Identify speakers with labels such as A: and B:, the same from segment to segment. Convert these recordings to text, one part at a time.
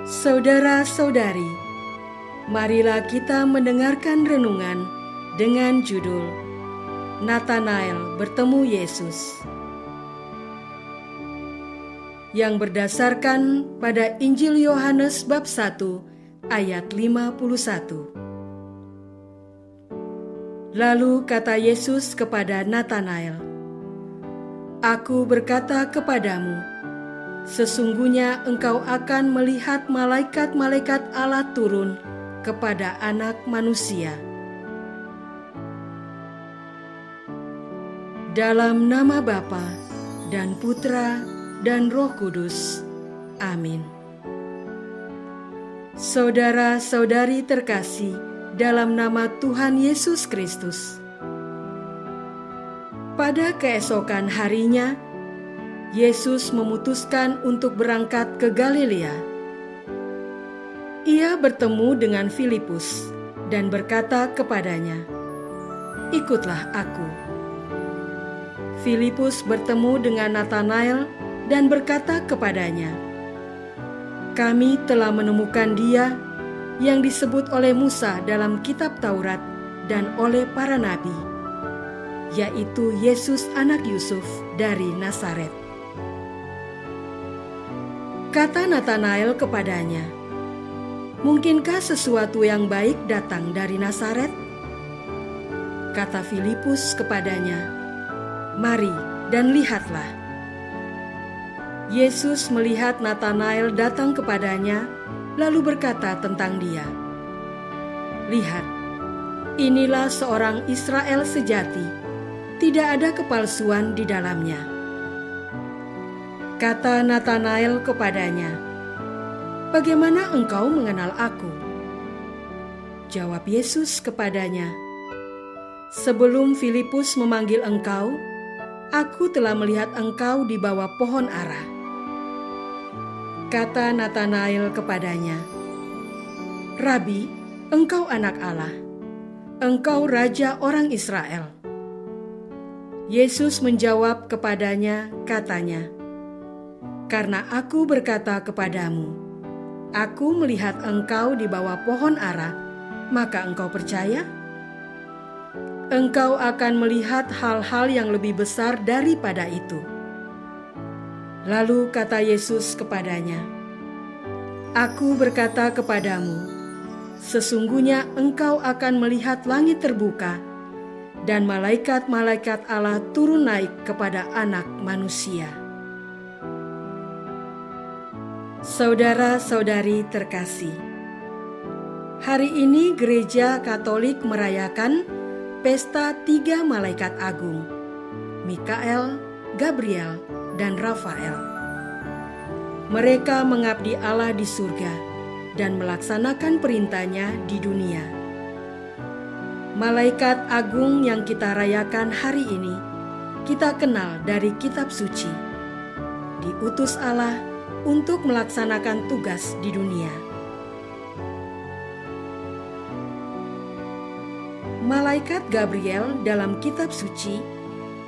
A: Saudara-saudari, marilah kita mendengarkan renungan dengan judul Natanael bertemu Yesus, yang berdasarkan pada Injil Yohanes bab 1 ayat 51. Lalu kata Yesus kepada Natanael, "Aku berkata kepadamu, sesungguhnya engkau akan melihat malaikat-malaikat Allah turun kepada Anak Manusia." Dalam nama Bapa dan Putra dan Roh Kudus. Amin. Saudara-saudari terkasih dalam nama Tuhan Yesus Kristus, pada keesokan harinya, Yesus memutuskan untuk berangkat ke Galilea. Ia bertemu dengan Filipus dan berkata kepadanya, "Ikutlah aku." Filipus bertemu dengan Natanael dan berkata kepadanya, "Kami telah menemukan Dia yang disebut oleh Musa dalam kitab Taurat dan oleh para nabi, yaitu Yesus anak Yusuf dari Nazaret." Kata Natanael kepadanya, "Mungkinkah sesuatu yang baik datang dari Nazaret?" Kata Filipus kepadanya, "Mari dan lihatlah." Yesus melihat Natanael datang kepadanya, lalu berkata tentang dia, "Lihat, inilah seorang Israel sejati, tidak ada kepalsuan di dalamnya." Kata Natanael kepadanya, "Bagaimana engkau mengenal aku?" Jawab Yesus kepadanya, "Sebelum Filipus memanggil engkau, aku telah melihat engkau di bawah pohon ara." Kata Natanael kepadanya, "Rabi, engkau anak Allah, engkau raja orang Israel." Yesus menjawab kepadanya, katanya, "Karena aku berkata kepadamu, aku melihat engkau di bawah pohon ara, maka engkau percaya? Engkau akan melihat hal-hal yang lebih besar daripada itu." Lalu kata Yesus kepadanya, "Aku berkata kepadamu, sesungguhnya engkau akan melihat langit terbuka dan malaikat-malaikat Allah turun naik kepada Anak Manusia." Saudara-saudari terkasih, hari ini Gereja Katolik merayakan pesta 3 malaikat agung, Mikael, Gabriel, dan Rafael. Mereka mengabdi Allah di surga dan melaksanakan perintahnya di dunia. Malaikat agung yang kita rayakan hari ini, kita kenal dari kitab suci, diutus Allah untuk melaksanakan tugas di dunia. Malaikat Gabriel dalam kitab suci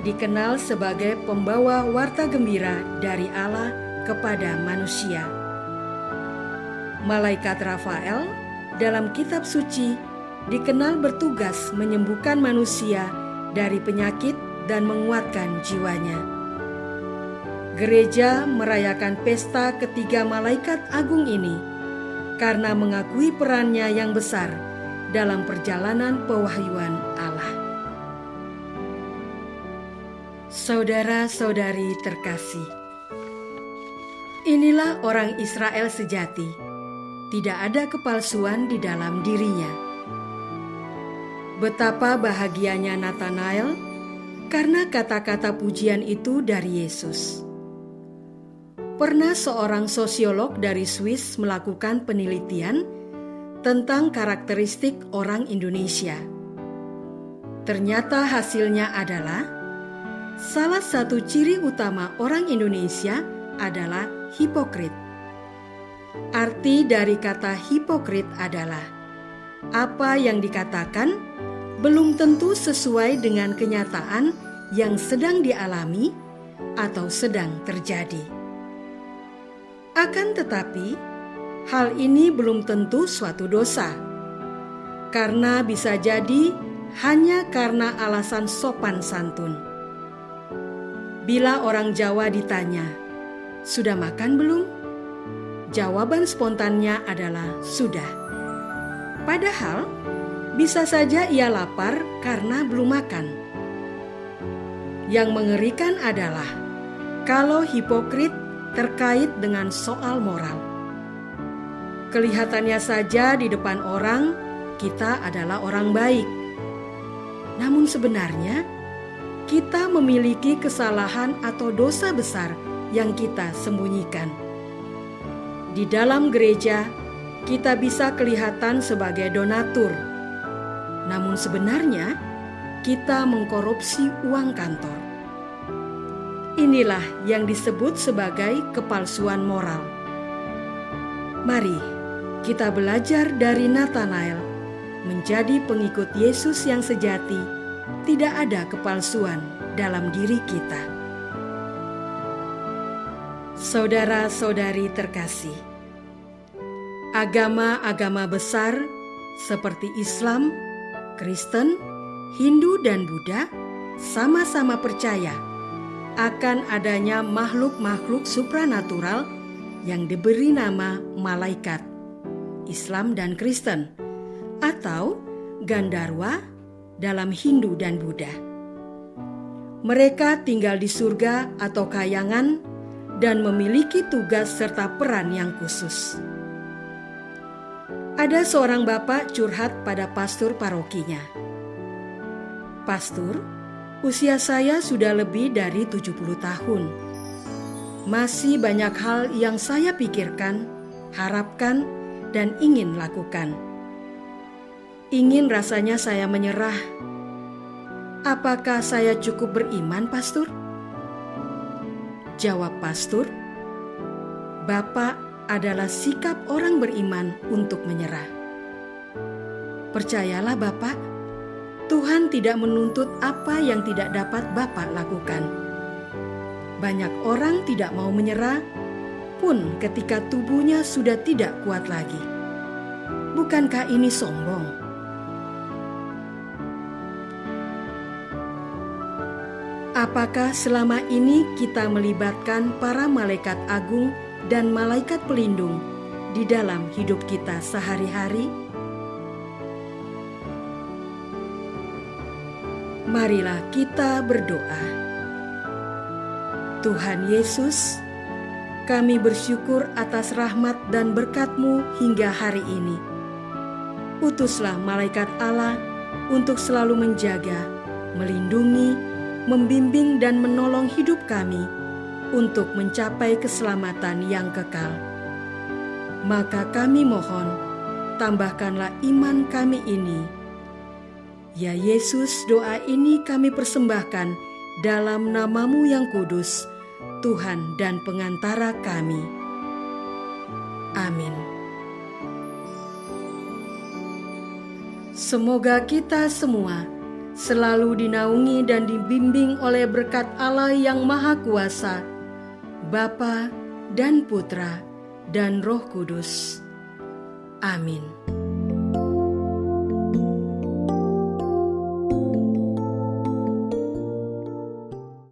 A: dikenal sebagai pembawa warta gembira dari Allah kepada manusia. Malaikat Rafael dalam kitab suci dikenal bertugas menyembuhkan manusia dari penyakit dan menguatkan jiwanya. Gereja merayakan pesta ketiga malaikat agung ini karena mengakui perannya yang besar dalam perjalanan pewahyuan Allah. Saudara-saudari terkasih, inilah orang Israel sejati, tidak ada kepalsuan di dalam dirinya. Betapa bahagianya Natanael karena kata-kata pujian itu dari Yesus. Pernah seorang sosiolog dari Swiss melakukan penelitian tentang karakteristik orang Indonesia. Ternyata hasilnya adalah salah satu ciri utama orang Indonesia adalah hipokrit. Arti dari kata hipokrit adalah apa yang dikatakan belum tentu sesuai dengan kenyataan yang sedang dialami atau sedang terjadi. Akan tetapi, hal ini belum tentu suatu dosa, karena bisa jadi hanya karena alasan sopan santun. Bila orang Jawa ditanya, "Sudah makan belum?" Jawaban spontannya adalah "sudah". Padahal bisa saja ia lapar karena belum makan. Yang mengerikan adalah kalau hipokrit terkait dengan soal moral. Kelihatannya saja di depan orang kita adalah orang baik. Namun sebenarnya kita memiliki kesalahan atau dosa besar yang kita sembunyikan. Di dalam gereja, kita bisa kelihatan sebagai donatur. Namun sebenarnya, kita mengkorupsi uang kantor. Inilah yang disebut sebagai kepalsuan moral. Mari kita belajar dari Nathanael, menjadi pengikut Yesus yang sejati. Tidak ada kepalsuan dalam diri kita. Saudara-saudari terkasih, agama-agama besar seperti Islam, Kristen, Hindu, dan Buddha sama-sama percaya akan adanya makhluk-makhluk supranatural yang diberi nama malaikat, Islam dan Kristen, atau Gandharwa dalam Hindu dan Buddha. Mereka tinggal di surga atau kayangan dan memiliki tugas serta peran yang khusus. Ada seorang bapak curhat pada pastor parokinya. "Pastor, usia saya sudah lebih dari 70 tahun. Masih banyak hal yang saya pikirkan, harapkan, dan ingin lakukan. Ingin rasanya saya menyerah. Apakah saya cukup beriman, pastor?" Jawab pastor, "Bapak adalah sikap orang beriman untuk menyerah. Percayalah Bapak, Tuhan tidak menuntut apa yang tidak dapat Bapak lakukan. Banyak orang tidak mau menyerah pun ketika tubuhnya sudah tidak kuat lagi. Bukankah ini sombong?" Apakah selama ini kita melibatkan para malaikat agung dan malaikat pelindung di dalam hidup kita sehari-hari? Marilah kita berdoa. Tuhan Yesus, kami bersyukur atas rahmat dan berkat-Mu hingga hari ini. Utuslah malaikat Allah untuk selalu menjaga, melindungi, membimbing dan menolong hidup kami untuk mencapai keselamatan yang kekal. Maka kami mohon, tambahkanlah iman kami ini. Ya Yesus, doa ini kami persembahkan dalam nama-Mu yang kudus, Tuhan dan pengantara kami. Amin. Semoga kita semua selalu dinaungi dan dibimbing oleh berkat Allah yang Maha Kuasa, Bapa dan Putra dan Roh Kudus. Amin.